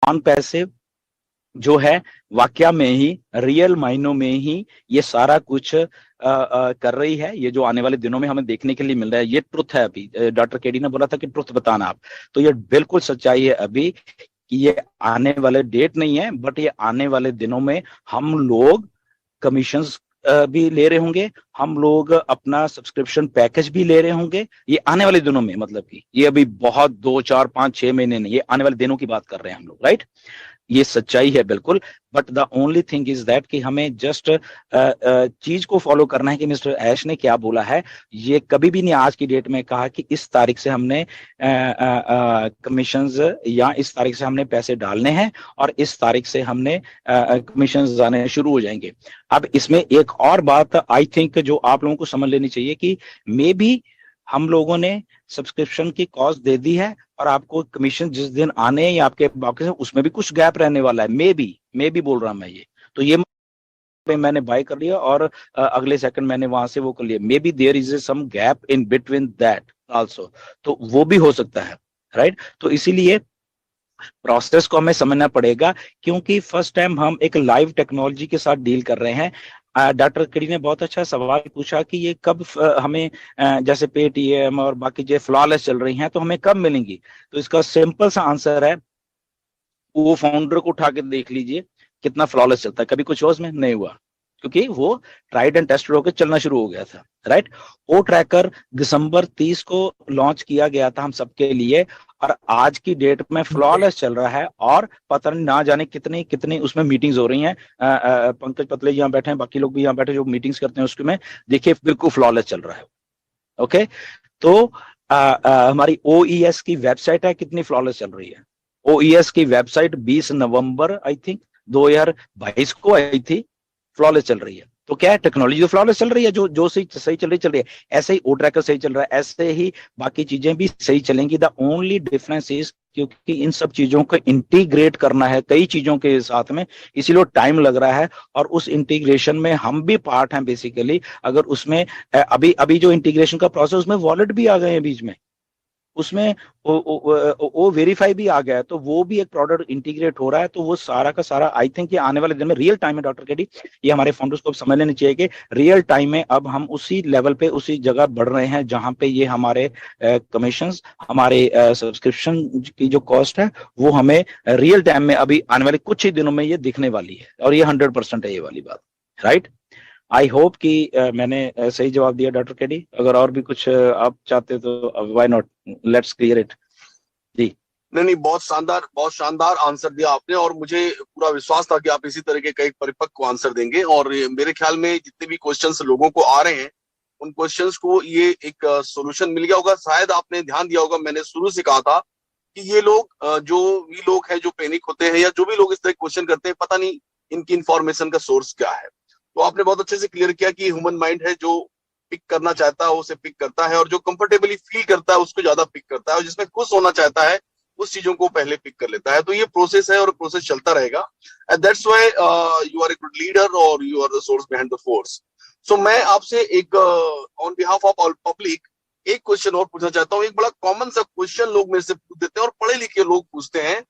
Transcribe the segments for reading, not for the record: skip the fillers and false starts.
On passive जो है वाकया में ही, रियल मायनों में ही ये सारा कुछ कर रही है। ये जो आने वाले दिनों में हमें देखने के लिए मिल रहा है, ये ट्रुथ है। अभी डॉक्टर केडी ने बोला था कि ट्रुथ बताना आप, तो ये बिल्कुल सच्चाई है अभी कि ये आने वाले डेट नहीं है, बट ये आने वाले दिनों में हम लोग कमीशंस भी ले रहे होंगे, हम लोग अपना सब्सक्रिप्शन पैकेज भी ले रहे होंगे। ये आने वाले दिनों में, मतलब कि ये अभी बहुत 2 4 5 6 महीने नहीं, ये आने वाले दिनों की बात कर रहे हैं हम लोग, राइट। ये सच्चाई है बिल्कुल। But the only thing is that कि हमें जस्ट चीज को फॉलो करना है कि मिस्टर ऐश ने क्या बोला है। ये कभी भी नहीं आज की डेट में कहा कि इस तारीख से हमने कमीशंस या इस तारीख से हमने पैसे डालने हैं और इस तारीख से हमने कमीशंस आने शुरू हो जाएंगे। अब इसमें एक और बात आई थिंक जो आप लोगों को समझ लेनी चाहिए कि मे बी हम लोगों ने सब्सक्रिप्शन की कॉस्ट दे दी है और आपको कमीशन जिस दिन आने हैं या आपके बाकी उसमें भी कुछ गैप रहने वाला है। मे बी बोल रहा मैं ये, तो ये मैंने बाय कर लिया और अगले सेकंड मैंने वहां से वो कर लिया। Maybe there is some gap in between that also, तो वो भी हो सकता है, राइट। तो इसीलिए प्रोसेस को हमें समझना पड़ेगा, क्योंकि फर्स्ट टाइम हम एक लाइव टेक्नोलॉजी के साथ डील कर रहे हैं। डॉक्टर केडी ने बहुत अच्छा सवाल पूछा कि ये कब हमें जैसे पेटीएम और बाकी जो फ्लॉलेस चल रही हैं तो हमें कब मिलेंगी। तो इसका सिंपल सा आंसर है, वो फाउंडर को उठा के देख लीजिए कितना फ्लॉलेस चलता है। कभी कुछ हो उसमें नहीं हुआ, क्योंकि वो ट्राइड एंड टेस्टेड होकर चलना शुरू हो गया था, राइट। ओ ट्रैकर दिसंबर 30 को लॉन्च किया गया था हम सबके लिए, और आज की डेट में फ्लॉलेस चल रहा है। और पता नहीं ना जाने कितनी कितनी उसमें मीटिंग्स हो रही हैं। पंकज पतले यहाँ बैठे हैं, बाकी लोग भी यहाँ बैठे जो मीटिंग्स करते हैं उसमें देखिए बिल्कुल फ्लॉलेस चल रहा है। ओके, तो हमारी OES की वेबसाइट है, कितनी फ्लॉलेस चल रही है। OES की वेबसाइट 20 नवंबर आई थिंक 2022 को आई थी, फ्लॉलेस चल रही है। तो क्या है, टेक्नोलॉजी तो फ्लॉलेस चल रही है, जो सही चल रही है। ऐसे ही ओ ट्रैकर सही चल रहा है, ऐसे ही बाकी चीजें भी सही चलेंगी। द ओनली डिफरेंस इज क्योंकि इन सब चीजों को इंटीग्रेट करना है कई चीजों के साथ में, इसीलिए टाइम लग रहा है। और उस इंटीग्रेशन में हम भी पार्ट हैं बेसिकली। अगर उसमें अभी जो इंटीग्रेशन का प्रोसेस, उसमें वॉलेट भी आ गए हैं बीच में, उसमें वो वेरीफाई भी आ गया है, तो वो भी एक प्रोडक्ट इंटीग्रेट हो रहा है। तो वो सारा का सारा आई थिंक ये आने वाले दिन में रियल टाइम में, डॉक्टर केडी, ये हमारे फाउंडर्स को समझ लेनी चाहिए कि रियल टाइम में अब हम उसी लेवल पे उसी जगह बढ़ रहे हैं जहां पे ये हमारे कमीशंस, हमारे सब्सक्रिप्शन की जो कॉस्ट है वो हमें रियल टाइम में अभी आने वाले कुछ ही दिनों में ये दिखने वाली है। और ये 100% है ये वाली बात, राइट। आई होप कि मैंने सही जवाब दिया डॉक्टर केडी। अगर और भी कुछ आप चाहते तो why not, let's clear it. जी नहीं, बहुत शानदार आंसर दिया आपने, और मुझे पूरा विश्वास था कि आप इसी तरह के एक परिपक्व आंसर देंगे। और मेरे ख्याल में जितने भी क्वेश्चंस लोगों को आ रहे हैं, उन क्वेश्चंस को ये एक सॉल्यूशन मिल गया होगा। शायद आपने ध्यान दिया होगा, मैंने शुरू से कहा था कि ये लोग जो भी लोग हैं जो पैनिक होते हैं, या जो भी लोग इस तरह क्वेश्चन करते हैं, पता नहीं इनकी इंफॉर्मेशन का सोर्स क्या है। तो आपने बहुत अच्छे से क्लियर किया कि ह्यूमन माइंड है, जो पिक करना चाहता है उसे पिक करता है, और जो कंफर्टेबली फील करता है उसको ज्यादा पिक करता है, और जिसमें खुश होना चाहता है उस चीजों को पहले पिक कर लेता है। तो ये प्रोसेस है और प्रोसेस चलता रहेगा। And that's why you are a good leader और you are the source behind the force. So मैं आपसे एक on behalf of all public एक क्वेश्चन और पूछना चाहता हूँ। एक बड़ा कॉमन सा क्वेश्चन लोग मेरे से पूछ देते हैं, और पढ़े लिखे लोग पूछते हैं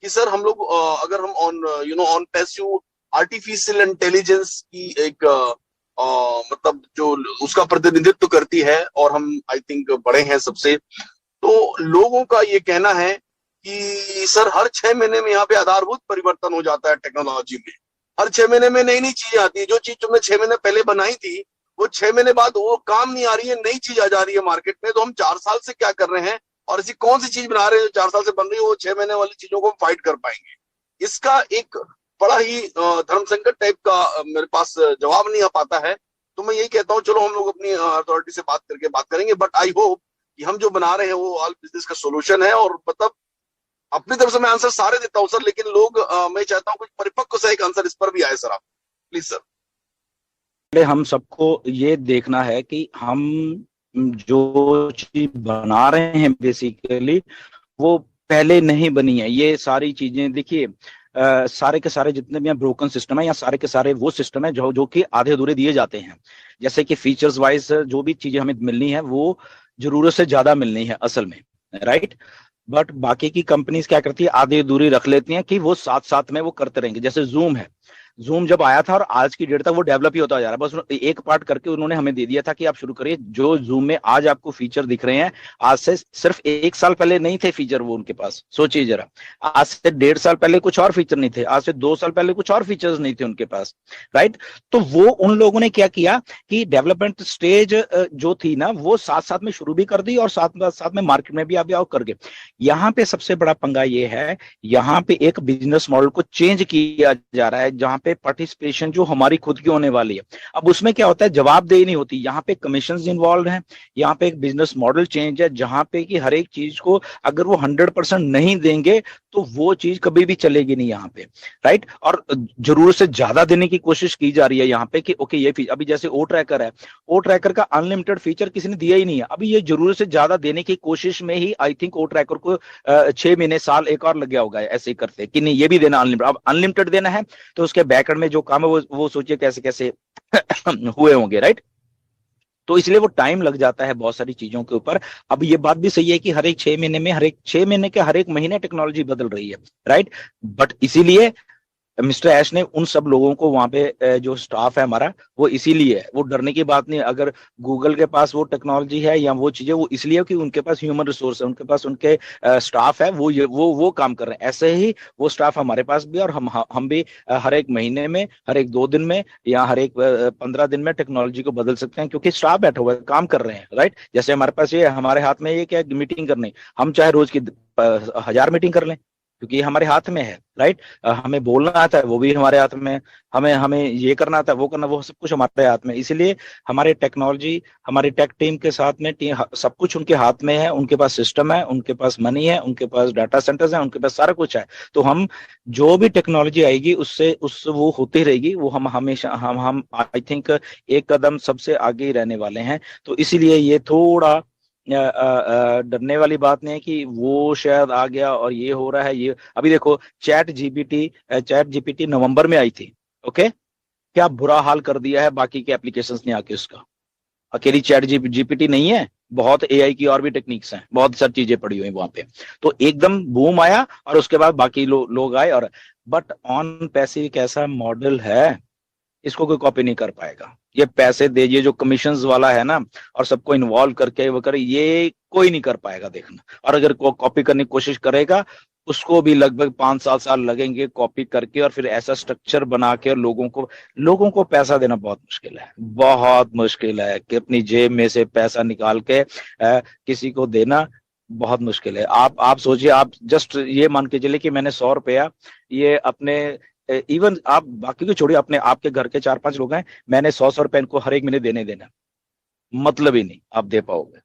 कि सर हम लोग अगर हम ऑन पैसिव आर्टिफिशियल इंटेलिजेंस की एक मतलब जो उसका प्रतिनिधित्व करती है, और हम आई थिंक बड़े हैं सबसे, तो लोगों का ये कहना है कि सर हर 6 महीने में यहाँ पे आधारभूत परिवर्तन हो जाता है टेक्नोलॉजी में। हर 6 महीने में नई नई चीजें आती है। जो चीज तुमने 6 महीने पहले बनाई थी, वो 6 महीने बाद वो काम नहीं आ रही है, नई चीज आ जा रही है मार्केट में। तो हम 4 साल से क्या कर रहे हैं, और ऐसी कौन सी चीज बना रहे हैं जो 4 साल से बन रही है, वो 6 महीने वाली चीजों को हम फाइट कर पाएंगे। इसका एक बड़ा ही धर्म संकट टाइप का मेरे पास जवाब नहीं आ पाता है। तो मैं यही कहता हूँ, चलो हम लोग अपनी अथॉरिटी से बात करेंगे। बट आई होप कि हम जो बना रहे हैं वो ऑल बिजनेस का सोल्यूशन है। और मतलब अपनी तरफ से मैं आंसर सारे देता हूँ सर, लेकिन लोग मैं चाहता हूँ कुछ परिपक्व सा एक आंसर इस पर भी आए सर। आप प्लीज सर। पहले हम सबको ये देखना है कि हम जो चीज बना रहे हैं बेसिकली वो पहले नहीं बनी है। ये सारी चीजें देखिए, सारे के सारे जितने भी ब्रोकन सिस्टम है, या सारे के सारे वो सिस्टम है जो कि आधे अधूरे दिए जाते हैं। जैसे कि फीचर्स वाइज जो भी चीजें हमें मिलनी है वो जरूरत से ज्यादा मिलनी है असल में, राइट। बट बाकी की कंपनीज क्या करती है, आधी अधूरी रख लेती हैं कि वो साथ साथ में वो करते रहेंगे। जैसे जूम है, जूम जब आया था और आज की डेट तक वो डेवलप ही होता जा रहा है, बस एक पार्ट करके उन्होंने हमें दे दिया था कि आप शुरू करिए। जो जूम में आज आपको फीचर दिख रहे हैं, आज से सिर्फ 1 साल पहले नहीं थे फीचर वो उनके पास, सोचिए जरा। आज से 1.5 साल पहले कुछ और फीचर नहीं थे, आज से 2 साल पहले कुछ और फीचर्स नहीं थे उनके पास, राइट। तो वो उन लोगों ने क्या किया कि डेवलपमेंट स्टेज जो थी ना, वो साथ साथ में शुरू भी कर दी और साथ साथ में मार्केट में भी आप आओ कर गए। यहाँ पे सबसे बड़ा पंगा ये है, यहाँ पे एक बिजनेस मॉडल को चेंज किया जा रहा है, जहां पे पार्टिसिपेशन जो हमारी खुद की होने वाली है। अब उसमें क्या होता है, जवाबदेही नहीं होती, यहाँ पे कमीशंस इन्वॉल्व हैं, यहाँ पे एक बिजनेस मॉडल चेंज है, जहां पे कि हर एक चीज को अगर वो 100% नहीं देंगे तो वो चीज कभी भी चलेगी नहीं यहाँ पे, राइट। और जरूरत से ज्यादा देने की कोशिश की जा रही है यहाँ पे कि ओके ये फीचर, अभी जैसे ओ ट्रैकर है, ओ ट्रैकर का अनलिमिटेड फीचर किसी ने दिया ही नहीं है, अभी ये जरूरत से ज्यादा देने की कोशिश में ही आई थिंक ओ ट्रैकर को 6 महीने साल एक और लग गया होगा ऐसे ही करते कि नहीं ये भी देना अनलिमिटेड। अब अनलिमिटेड देना है तो उसके बैकएंड में जो काम है वो सोचिए कैसे कैसे हुए होंगे, राइट। तो इसलिए वो टाइम लग जाता है बहुत सारी चीजों के ऊपर। अब ये बात भी सही है कि हर एक 6 महीने में, हर एक 6 महीने के हर एक महीने टेक्नोलॉजी बदल रही है, राइट। बट इसीलिए मिस्टर ऐश ने उन सब लोगों को वहां पे जो स्टाफ है हमारा, वो इसीलिए है, वो डरने की बात नहीं। अगर गूगल के पास वो टेक्नोलॉजी है या वो चीजें, वो इसलिए कि उनके पास ह्यूमन रिसोर्स है, उनके पास उनके स्टाफ है, वो काम कर रहे हैं। ऐसे ही वो स्टाफ हमारे पास भी, और हम भी हर एक महीने में, हर एक 2 दिन में या हर एक 15 दिन में टेक्नोलॉजी को बदल सकते हैं, क्योंकि स्टाफ बैठा हुआ है, काम कर रहे हैं, राइट। जैसे हमारे पास ये हमारे हाथ में ये क्या मीटिंग करनी, हम चाहे रोज की 1000 मीटिंग कर लें, क्योंकि ये हमारे हाथ में है, राइट। हमें बोलना आता है वो भी हमारे हाथ में है, हमें हमें ये करना आता है वो करना, वो सब कुछ हमारे हाथ में। इसीलिए हमारे टेक्नोलॉजी, हमारी टेक टीम के साथ में सब कुछ उनके हाथ में है, उनके पास सिस्टम है, उनके पास मनी है, उनके पास डाटा सेंटर्स है, उनके पास सारा कुछ है। तो हम जो भी टेक्नोलॉजी आएगी उससे वो होती रहेगी, वो हम हमेशा हम आई थिंक एक कदम सबसे आगे ही रहने वाले हैं। तो इसीलिए ये थोड़ा डरने वाली बात नहीं है कि वो शायद आ गया और ये हो रहा है। ये अभी देखो चैट जीपीटी नवंबर में आई थी, ओके, क्या बुरा हाल कर दिया है बाकी के एप्लीकेशंस ने आके उसका। अकेली चैट जीपीटी नहीं है, बहुत एआई की और भी टेक्निक्स हैं, बहुत सारी चीजें पड़ी हुई वहां पे। तो एकदम बूम आया और उसके बाद बाकी लोग आए। और बट ऑन पैसिव एक ऐसा मॉडल है, इसको कोई कॉपी नहीं कर पाएगा। ये पैसे दे, ये जो कमीशंस वाला है ना, और सबको इन्वॉल्व करके वो करे, ये कोई नहीं कर पाएगा देखना। और अगर कॉपी करने की कोशिश करेगा, उसको भी लगभग 5-7 साल लगेंगे कॉपी करके, और फिर ऐसा स्ट्रक्चर बना के, और लोगों को पैसा देना बहुत मुश्किल है, बहुत मुश्किल है कि अपनी जेब में से पैसा निकाल के किसी को देना बहुत मुश्किल है। आप सोचिए, आप जस्ट ये मान के चलिए कि मैंने 100 रुपया ये अपने, इवन आप बाकी को छोड़िए, अपने आपके घर के 4-5 लोग हैं, मैंने 100 रुपए इनको हर एक महीने देना, मतलब ही नहीं आप दे पाओगे।